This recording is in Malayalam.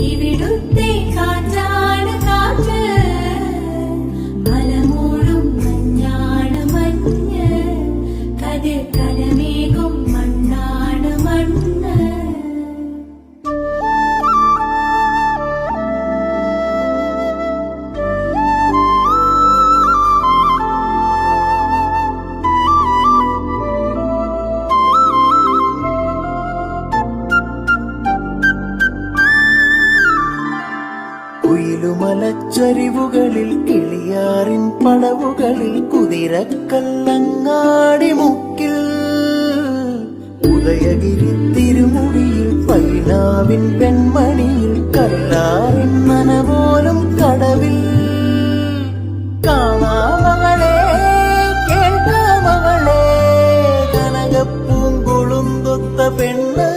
ഇവിടുത്തെ കാറ്റാണ് കാറ്റ്, മലമൂടും മഞ്ഞാണ് മഞ്ഞ്, കതിർ കലമേകും മണ്ണാണ് മണ്ണ്. കുയിലുമലച്ചരിവുകളിൽ കിളിയാറിൻ പടവുകളിൽ കുതിരക്കല്ലങ്ങാടി മുക്കിൽ, ഉദയഗിരി തിരുമുടിയിൽ പൈനാവിൻ പെൺമണിയിൽ കല്ലാറിൻ നനപോലും കടവിൽ. കാണാമകളെ കേൾക്കാമകളെ കനകപ്പൂങ്കുളുന്തൊത്ത പെണ്ണ്